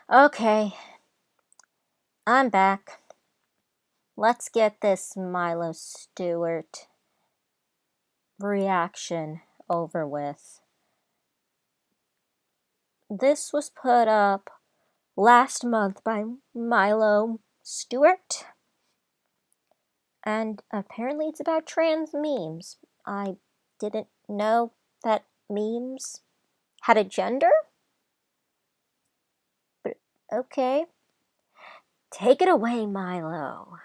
Okay, I'm back. Let's get this Milo Stewart reaction over with. This was put up last month by Milo Stewart, and apparently it's about trans memes. I didn't know that memes had a gender, but okay. Take it away, Milo.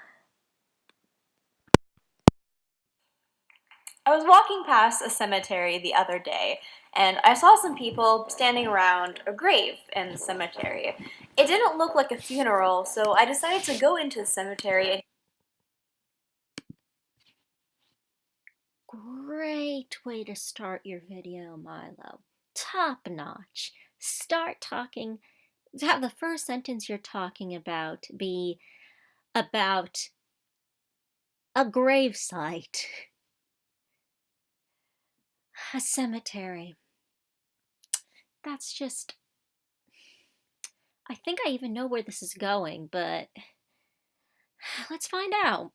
I was walking past a cemetery the other day, and I saw some people standing around a grave in the cemetery. It didn't look like a funeral, so I decided to go into the cemetery and Great way to start your video, Milo. Top notch. Start talking. Have the first sentence you're talking about be about a gravesite, a cemetery. That's just. I think I even know where this is going, but let's find out.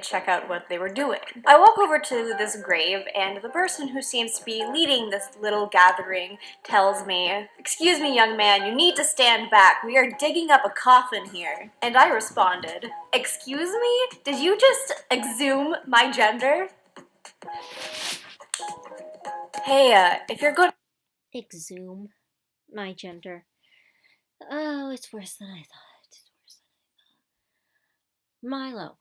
check out what they were doing. I walk over to this grave, and the person who seems to be leading this little gathering tells me, "Excuse me, young man, you need to stand back. We are digging up a coffin here." And I responded, "Excuse me? Did you just exhume my gender? Hey, if you're going..." Exhume my gender. Oh, it's worse than I thought. It's worse than I thought. Milo.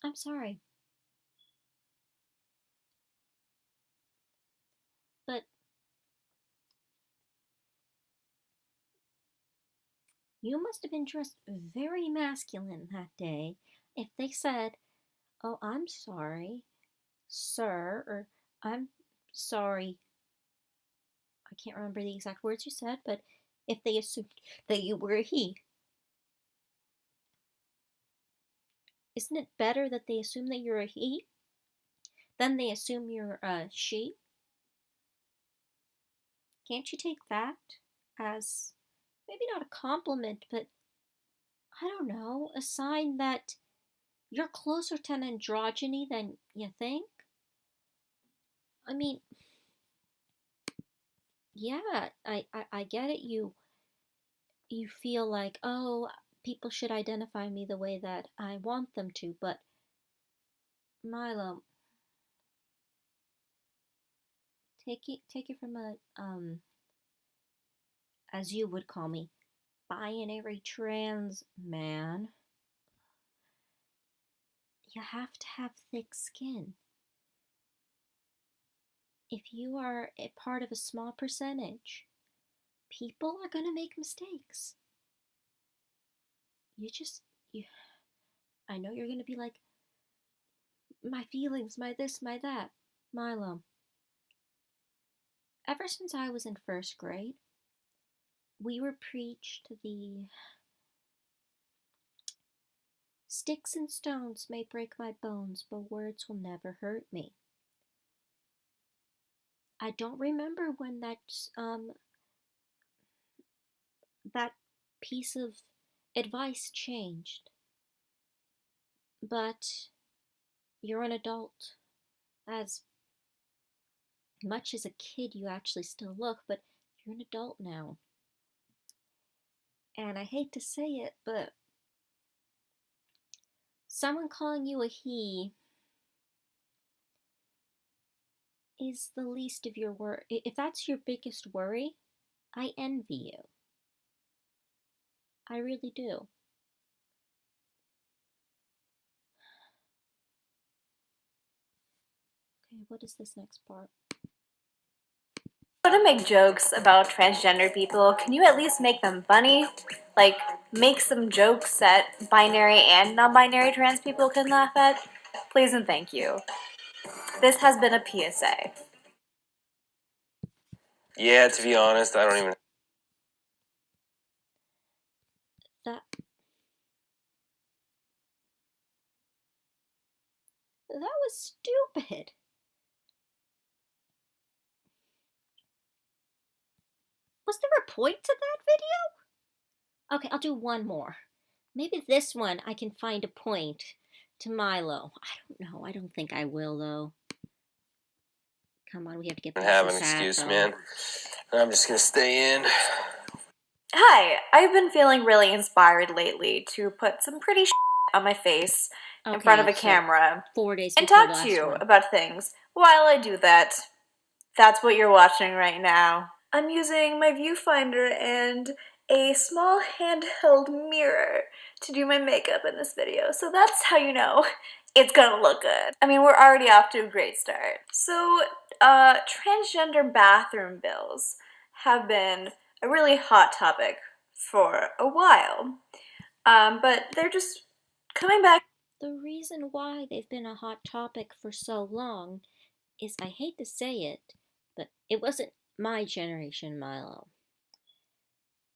I'm sorry. But you must have been dressed very masculine that day if they said, "Oh, I'm sorry, sir," or "I'm sorry." I can't remember the exact words you said, but if they assumed that you were a he. Isn't it better that they assume that you're a he than they assume you're a she? Can't you take that as maybe not a compliment, but I don't know, a sign that you're closer to an androgyny than you think? I mean, yeah, I get it. You feel like, oh, people should identify me the way that I want them to, but Milo, take it from a as you would call me, binary trans man. You have to have thick skin. If you are a part of a small percentage, people are gonna make mistakes. You just you I know you're gonna be like, my feelings, my this, my that. Milo, ever since I was in first grade, we were preached the sticks and stones may break my bones, but words will never hurt me. I don't remember when that piece of advice changed, but you're an adult. As much as a kid you actually still look, but you're an adult now. And I hate to say it, but someone calling you a he is the least of your worry. If that's your biggest worry, I envy you. I really do. Okay, what is this next part? To make jokes about transgender people, can you at least make them funny? Like, make some jokes that binary and non-binary trans people can laugh at? Please and thank you. This has been a PSA. Yeah, to be honest, I don't even... That was stupid. Was there a point to that video? Okay, I'll do one more. Maybe this one I can find a point to Milo. I don't know. I don't think I will, though. Come on, we have to get past have this an excuse, ad, man. I'm just gonna stay in. Hi, I've been feeling really inspired lately to put some pretty on my face in front of a camera 4 days and before the talk to last you one. about things. While I do that, that's what you're watching right now. I'm using my viewfinder and a small handheld mirror to do my makeup in this video, so that's how you know it's gonna look good. I mean, we're already off to a great start. So, transgender bathroom bills have been a really hot topic for a while, but they're just coming back. The reason why they've been a hot topic for so long is, I hate to say it, but it wasn't my generation, Milo.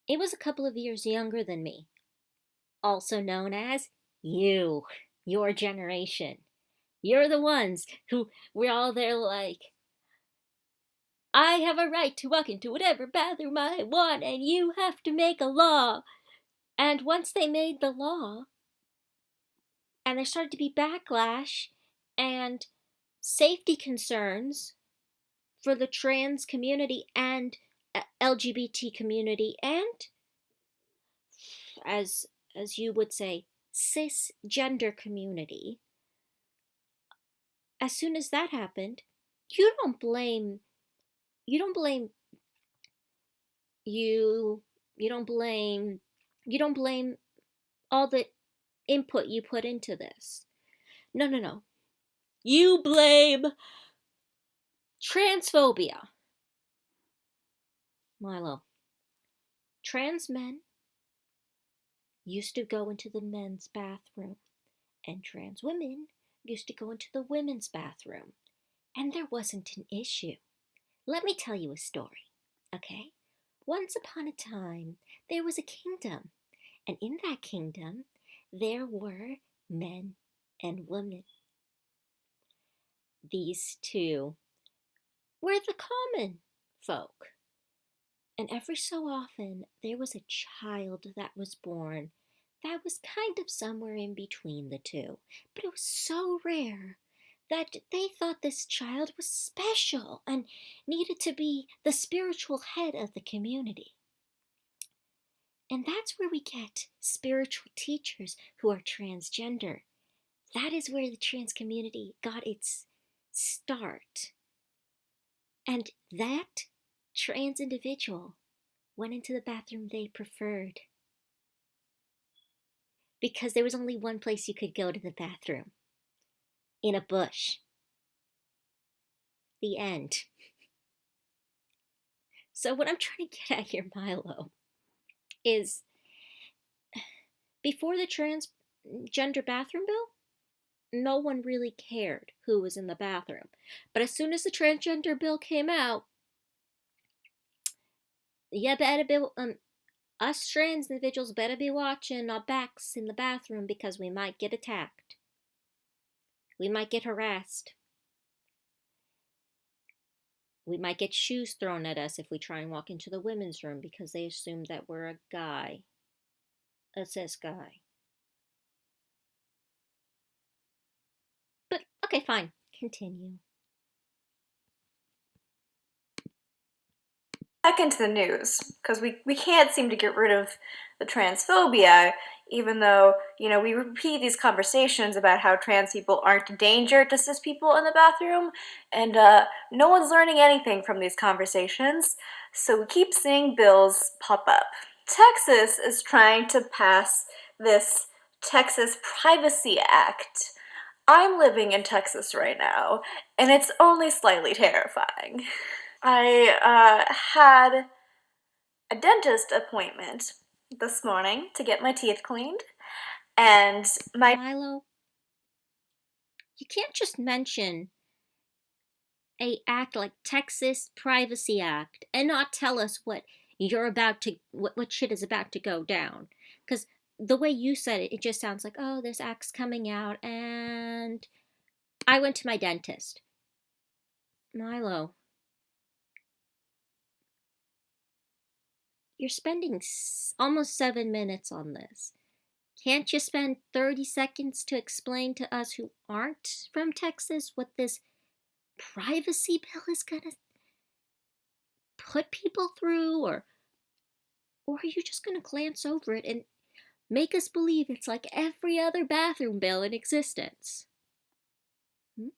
It was a couple of years younger than me, also known as you, your generation. You're the ones who we're all there like, I have a right to walk into whatever bathroom I want, and you have to make a law. And once they made the law, and there started to be backlash and safety concerns for the trans community and LGBT community, and as you would say, cisgender community. As soon as that happened, you don't blame you don't blame you you don't blame you don't blame all the input you put into this. No, no, no. You blame transphobia. Milo, trans men used to go into the men's bathroom, and trans women used to go into the women's bathroom, and there wasn't an issue. Let me tell you a story, okay? Once upon a time, there was a kingdom, and in that kingdom, there were men and women. These two were the common folk. And every so often, there was a child that was born that was kind of somewhere in between the two. But it was so rare that they thought this child was special and needed to be the spiritual head of the community. And that's where we get spiritual teachers who are transgender. That is where the trans community got its start. And that trans individual went into the bathroom they preferred, because there was only one place you could go to the bathroom: in a bush. The end. So what I'm trying to get at here, Milo, is before the transgender bathroom bill, no one really cared who was in the bathroom. But as soon as the transgender bill came out, you better be, us trans individuals better be watching our backs in the bathroom, because we might get attacked. We might get harassed. We might get shoes thrown at us if we try and walk into the women's room, because they assume that we're a guy. A cis guy. But, okay, fine. Continue. Back into the news, because we can't seem to get rid of the transphobia, even though, you know, we repeat these conversations about how trans people aren't a danger to cis people in the bathroom, and no one's learning anything from these conversations, so we keep seeing bills pop up. Texas is trying to pass this Texas Privacy Act. I'm living in Texas right now, and it's only slightly terrifying. I had a dentist appointment this morning to get my teeth cleaned, and Milo, you can't just mention a act like Texas Privacy Act and not tell us what shit is about to go down. Because the way you said it, it just sounds like, oh, this act's coming out, and I went to my dentist. Milo, you're spending almost 7 minutes on this. Can't you spend 30 seconds to explain to us who aren't from Texas what this privacy bill is gonna put people through? Or are you just gonna glance over it and make us believe it's like every other bathroom bill in existence? Hmm?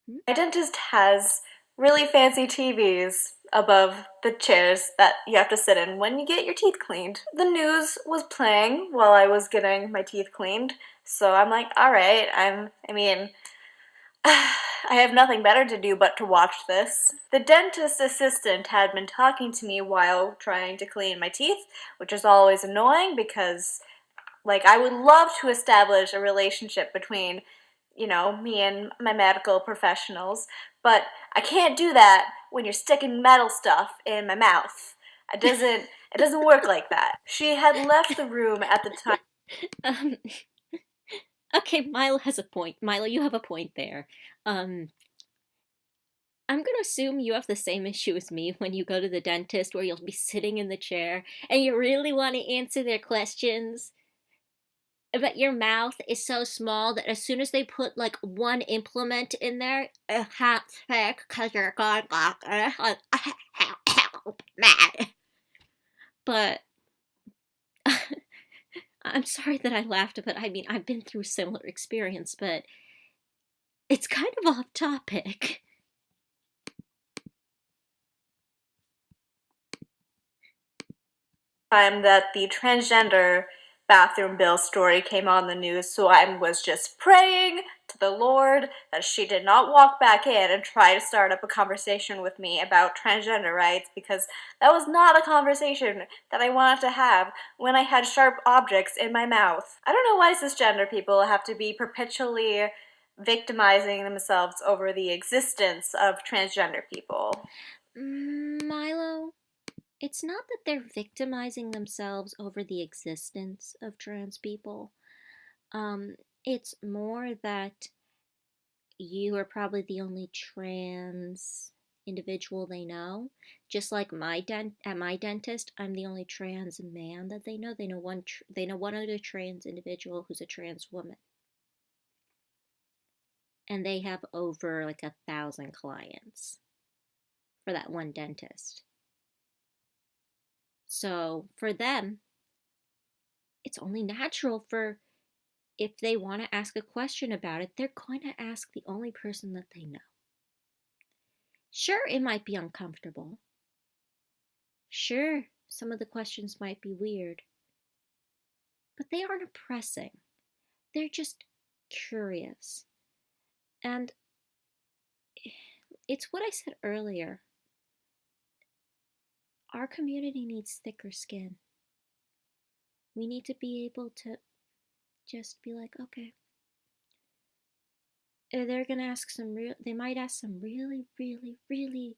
Hmm? My dentist has really fancy TVs above the chairs that you have to sit in when you get your teeth cleaned. The news was playing while I was getting my teeth cleaned, so I'm like, alright, I mean, I have nothing better to do but to watch this. The dentist assistant had been talking to me while trying to clean my teeth, which is always annoying because, like, I would love to establish a relationship between, me and my medical professionals, but I can't do that when you're sticking metal stuff in my mouth. It doesn't work like that. She had left the room at the time. Um, okay, Milo has a point. Milo, you have a point there. Um, I'm gonna assume you have the same issue as me when you go to the dentist, where you'll be sitting in the chair and you really want to answer their questions, but your mouth is so small that as soon as they put like one implement in there, it has because you're going help me. But I'm sorry that I laughed, but I mean, I've been through similar experience, but it's kind of off topic. Time that the transgender bathroom bill story came on the news, so I was just praying to the Lord that she did not walk back in and try to start up a conversation with me about transgender rights, because that was not a conversation that I wanted to have when I had sharp objects in my mouth. I don't know why cisgender people have to be perpetually victimizing themselves over the existence of transgender people. Milo, it's not that they're victimizing themselves over the existence of trans people. It's more that you are probably the only trans individual they know. Just like at my dentist, I'm the only trans man that they know. They know one other trans individual who's a trans woman, and they have over like 1,000 clients for that one dentist. So for them, it's only natural for, if they want to ask a question about it, they're going to ask the only person that they know. Sure, it might be uncomfortable. Sure, some of the questions might be weird, but they aren't pressing. They're just curious. And it's what I said earlier. Our community needs thicker skin. We need to be able to just be like, okay, they're gonna ask they might ask some really,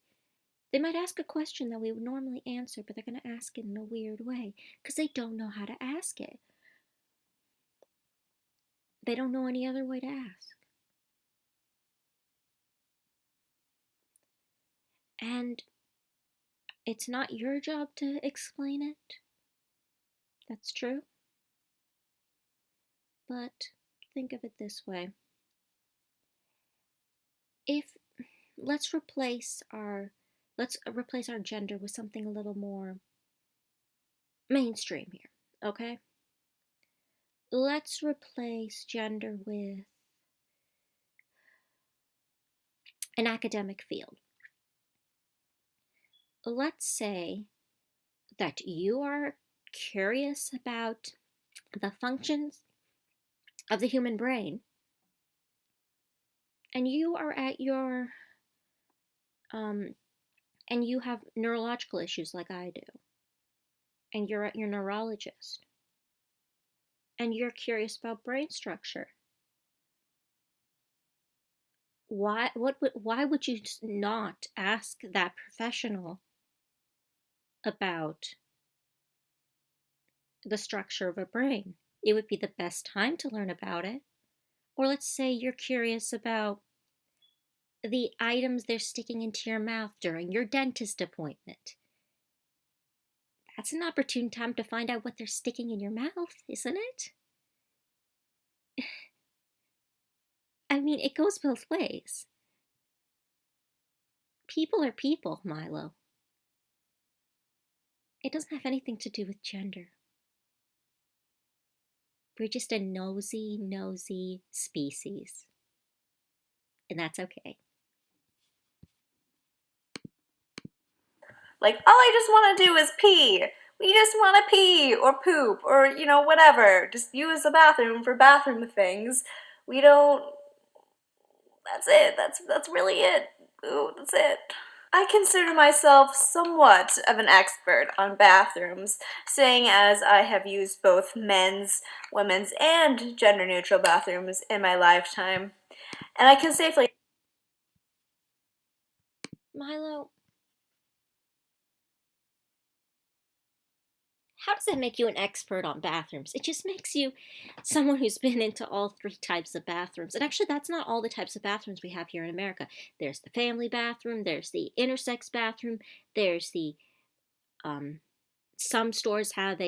they might ask a question that we would normally answer, but they're gonna ask it in a weird way because they don't know how to ask it. They don't know any other way to ask. And it's not your job to explain it. That's true. But think of it this way. If let's replace our let's replace our gender with something a little more mainstream here, okay? Let's replace gender with an academic field. Let's say that you are curious about the functions of the human brain, and you are at your um and you have neurological issues like I do, and you're at your neurologist, and you're curious about brain structure. Why would you not ask that professional about the structure of a brain? It would be the best time to learn about it. Or let's say you're curious about the items they're sticking into your mouth during your dentist appointment. That's an opportune time to find out what they're sticking in your mouth, isn't it? I mean, it goes both ways. People are people, Milo. It doesn't have anything to do with gender. We're just a nosy species. And that's okay. Like, all I just want to do is pee. We just want to pee or poop or, whatever. Just use the bathroom for bathroom things. We don't. That's it. That's really it. Ooh, that's it. I consider myself somewhat of an expert on bathrooms, seeing as I have used both men's, women's, and gender-neutral bathrooms in my lifetime. And I can safely... Milo, how does that make you an expert on bathrooms? It just makes you someone who's been into all three types of bathrooms. And actually, that's not all the types of bathrooms we have here in America. There's the family bathroom, there's the intersex bathroom, there's the, some stores have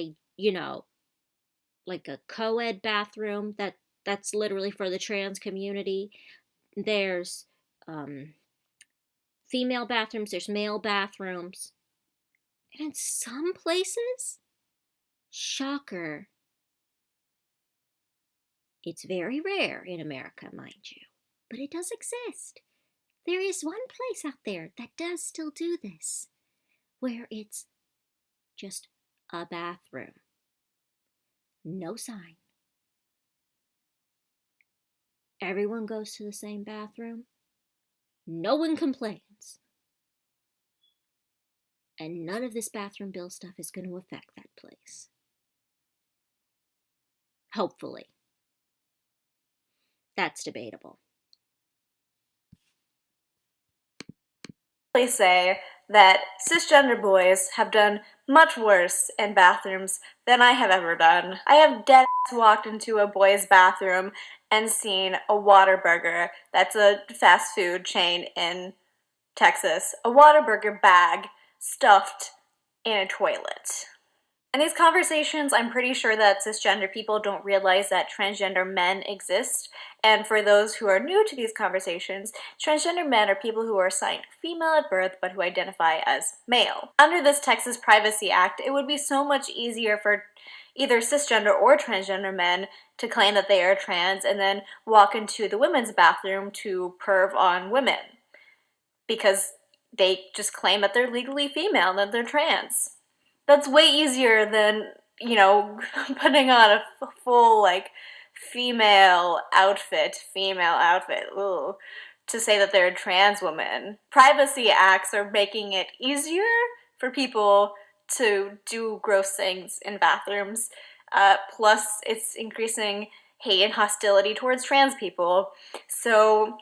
like a co-ed bathroom that's literally for the trans community. There's, female bathrooms, there's male bathrooms. And in some places, shocker, it's very rare in America, mind you, but it does exist. There is one place out there that does still do this, where it's just a bathroom. No sign. Everyone goes to the same bathroom. No one complains. And none of this bathroom bill stuff is going to affect that place. Hopefully. That's debatable. say that cisgender boys have done much worse in bathrooms than I have ever done. I have dead walked into a boy's bathroom and seen a Whataburger, that's a fast food chain in Texas, a Whataburger bag stuffed in a toilet. In these conversations, I'm pretty sure that cisgender people don't realize that transgender men exist. And for those who are new to these conversations, transgender men are people who are assigned female at birth but who identify as male. Under this Texas Privacy Act, it would be so much easier for either cisgender or transgender men to claim that they are trans and then walk into the women's bathroom to perv on women, because they just claim that they're legally female and that they're trans. That's way easier than, putting on a full, female outfit, ooh, to say that they're a trans woman. Privacy acts are making it easier for people to do gross things in bathrooms. Plus, it's increasing hate and hostility towards trans people. So,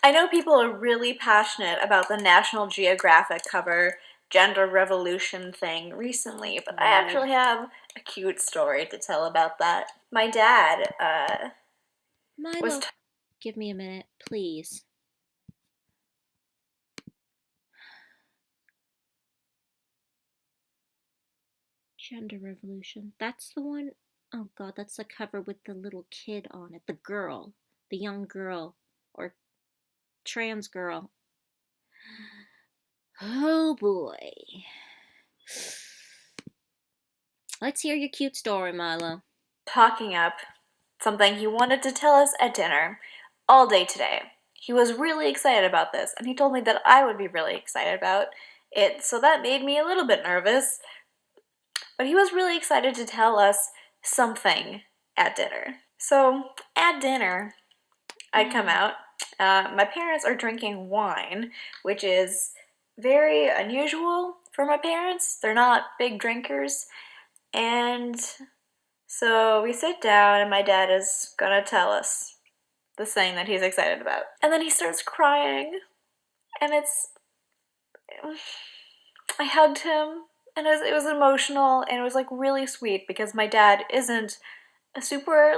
I know people are really passionate about the National Geographic cover Gender Revolution thing recently, but I actually have a cute story to tell about that. My dad, Milo, give me a minute, please. Gender Revolution. That's the one. Oh god, that's the cover with the little kid on it. The girl. The young girl. Or trans girl. Oh boy. Let's hear your cute story, Milo. Talking up something he wanted to tell us at dinner all day today. He was really excited about this, and he told me that I would be really excited about it, so that made me a little bit nervous. But he was really excited to tell us something at dinner. So, at dinner, I come out. My parents are drinking wine, which is very unusual for my parents. They're not big drinkers. And so we sit down, and my dad is gonna tell us the thing that he's excited about. And then he starts crying, and I hugged him, and it was emotional, and it was really sweet, because my dad isn't a super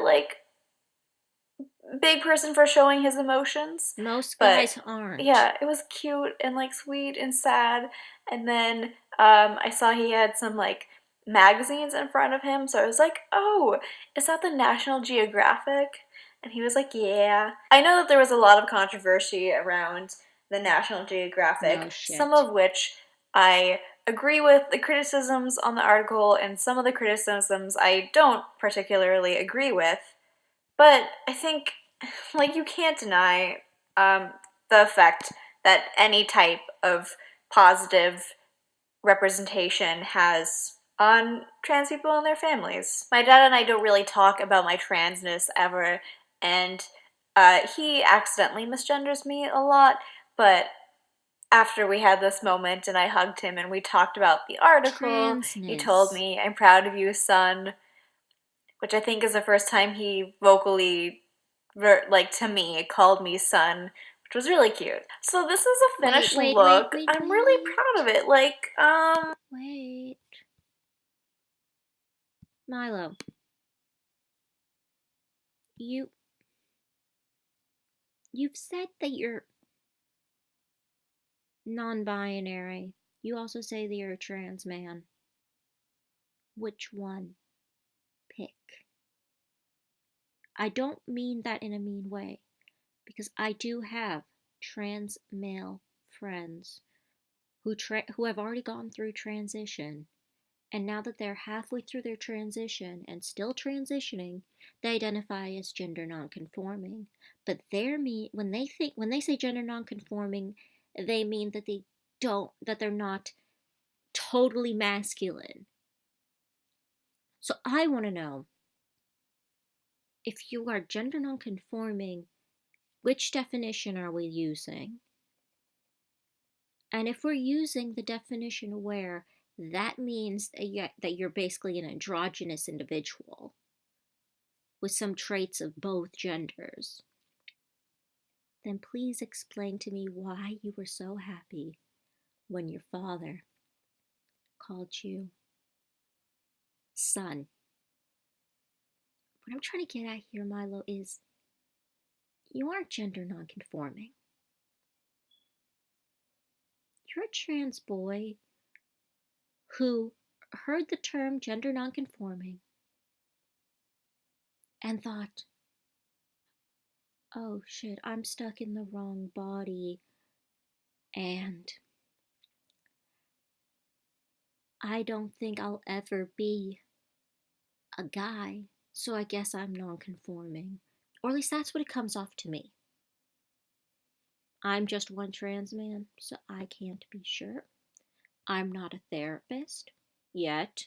big person for showing his emotions, Most but guys aren't. yeah, it was cute and like sweet and sad. And then I saw he had some like magazines in front of him, so I was like, "Oh, is that the National Geographic?" And he was like, "Yeah." I know that there was a lot of controversy around the National No Geographic, some shit. of which I agree with the criticisms on the article, and some of the criticisms I don't particularly agree with. But I think, like, you can't deny the effect that any type of positive representation has on trans people and their families. My dad and I don't really talk about my transness ever, and he accidentally misgenders me a lot, but after we had this moment and I hugged him and we talked about the article, he told Transness. me, "I'm proud of you, son," which I think is the first time he vocally, like to me, called me son, which was really cute. So this is a Wait, finished wait, wait, look. wait, I'm really proud of wait. it. Like, Wait. Milo, you you've said that you're non-binary. You also say that you're a trans man. Which one? Pick. I don't mean that in a mean way, because I do have trans male friends who have already gone through transition, and now that they're halfway through their transition and still transitioning, they identify as gender nonconforming. But when they say gender nonconforming, they mean that they're not totally masculine. So I want to know, if you are gender nonconforming, which definition are we using? And if we're using the definition where that means that you're basically an androgynous individual with some traits of both genders, then please explain to me why you were so happy when your father called you son. What I'm trying to get at here, Milo, is you aren't gender nonconforming. You're a trans boy who heard the term gender nonconforming and thought, oh shit, I'm stuck in the wrong body and I don't think I'll ever be a guy, so I guess I'm nonconforming. Or at least that's what it comes off to me. I'm just one trans man, so I can't be sure. I'm not a therapist yet.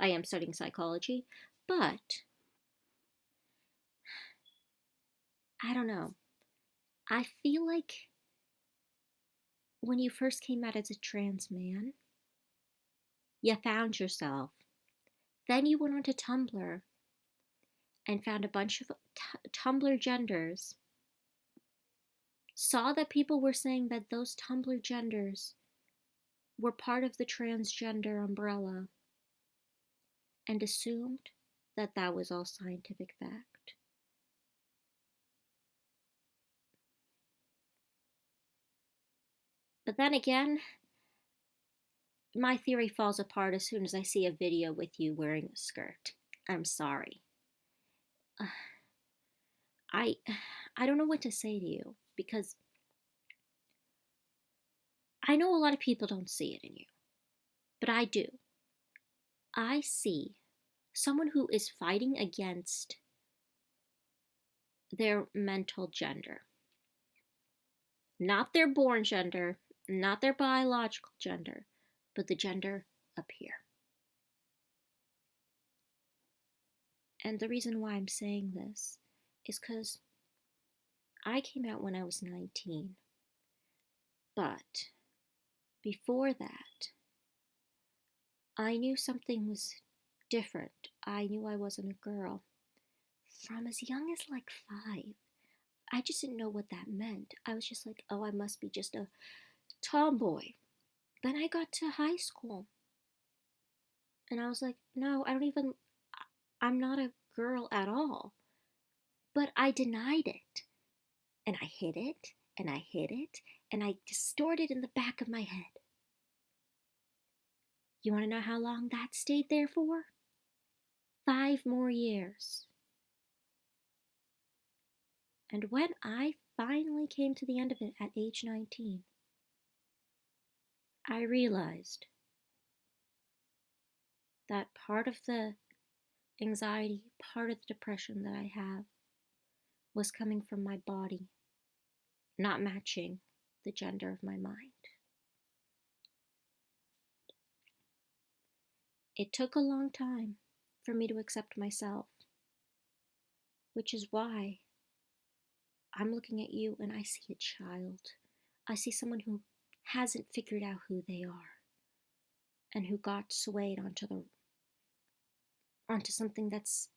I am studying psychology, but I don't know. I feel like when you first came out as a trans man, you found yourself. Then you went onto Tumblr and found a bunch of Tumblr genders, saw that people were saying that those Tumblr genders were part of the transgender umbrella, and assumed that that was all scientific fact. But then again, my theory falls apart as soon as I see a video with you wearing a skirt. I'm sorry. I I don't know what to say to you, because I know a lot of people don't see it in you, but I do. I see someone who is fighting against their mental gender, not their born gender, not their biological gender, but the gender up here. And the reason why I'm saying this is because I came out when I was 19, but before that, I knew something was different. I knew I wasn't a girl from as young as like 5. I just didn't know what that meant. I was just like, oh, I must be just a tomboy. Then I got to high school and I was like, no, I'm not a girl at all. But I denied it. And I hid it, and I hid it, and I stored it in the back of my head. You want to know how long that stayed there for? 5 more years. And when I finally came to the end of it at age 19, I realized that part of the anxiety, part of the depression that I have was coming from my body not matching the gender of my mind. It took a long time for me to accept myself, which is why I'm looking at you and I see a child. I see someone who hasn't figured out who they are and who got swayed onto something that's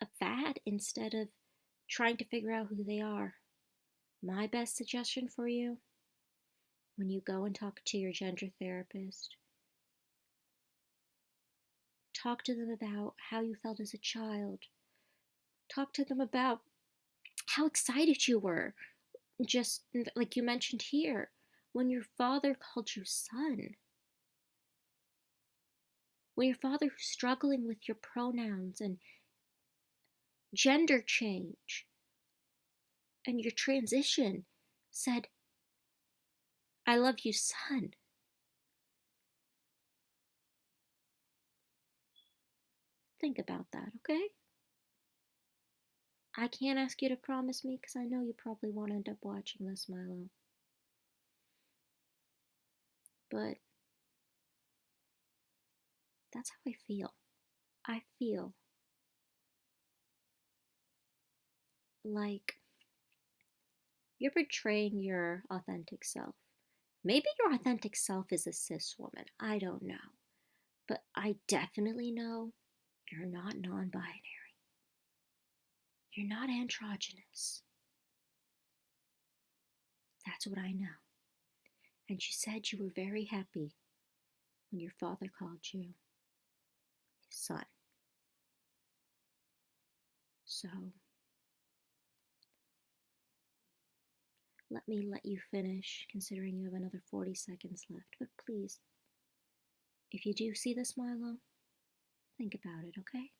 a fad instead of trying to figure out who they are. My best suggestion for you, when you go and talk to your gender therapist, talk to them about how you felt as a child. Talk to them about how excited you were, just like you mentioned here, when your father called you son. When your father who's struggling with your pronouns and gender change and your transition said, I love you, son. Think about that, okay? I can't ask you to promise me because I know you probably won't end up watching this, Milo. But that's how I feel. I feel like you're betraying your authentic self. Maybe your authentic self is a cis woman. I don't know. But I definitely know you're not non-binary. You're not androgynous. That's what I know. And you said you were very happy when your father called you his son. So, let me let you finish, considering you have another 40 seconds left. But please, if you do see this, Milo, think about it, okay?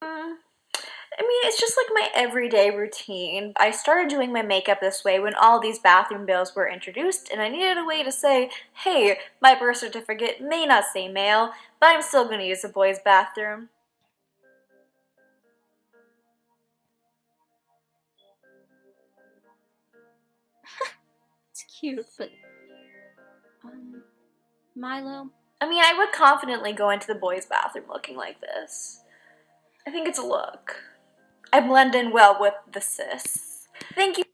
I mean, it's just like my everyday routine. I started doing my makeup this way when all these bathroom bills were introduced, and I needed a way to say, hey, my birth certificate may not say male, but I'm still gonna use the boys' bathroom. It's cute, but, Milo? I mean, I would confidently go into the boys' bathroom looking like this. I think it's a look. I blend in well with the cis. Thank you.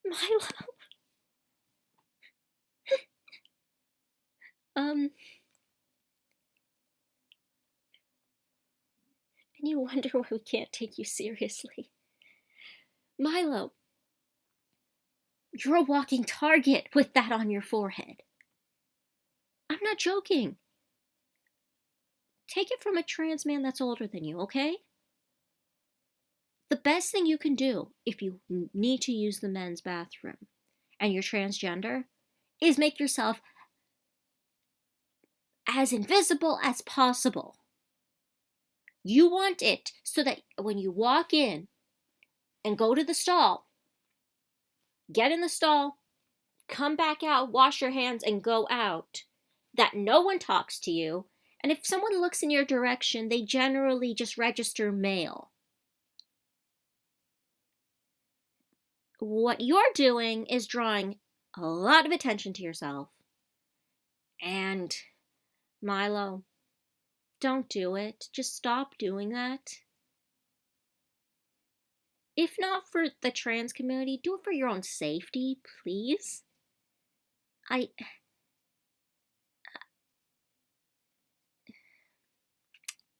Milo? And you wonder why we can't take you seriously. Milo, you're a walking target with that on your forehead. I'm not joking. Take it from a trans man that's older than you, okay? The best thing you can do if you need to use the men's bathroom and you're transgender is make yourself as invisible as possible. You want it so that when you walk in and go to the stall, get in the stall, come back out, wash your hands, and go out, that no one talks to you. And if someone looks in your direction, they generally just register male. What you're doing is drawing a lot of attention to yourself. And, Milo, don't do it. Just stop doing that. If not for the trans community, do it for your own safety, please.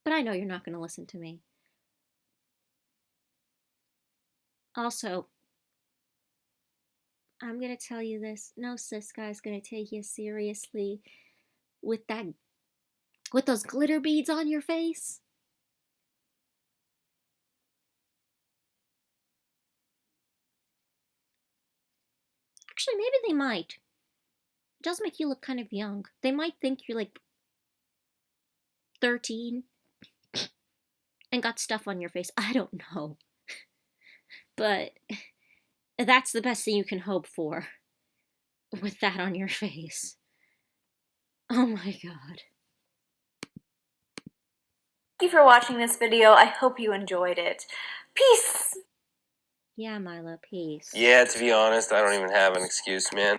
But I know you're not going to listen to me. Also, I'm going to tell you this. No cis guy's going to take you seriously with those glitter beads on your face. Actually, maybe they might. It does make you look kind of young. They might think you're like 13 and got stuff on your face. I don't know. But that's the best thing you can hope for with that on your face. Oh my god. Thank you for watching this video. I hope you enjoyed it. Peace! Yeah, Milo, peace. Yeah, to be honest, I don't even have an excuse, man.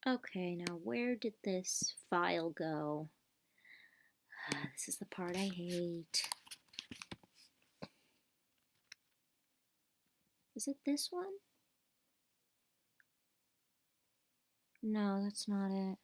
Okay, now where did this file go? This is the part I hate. Is it this one? No, that's not it.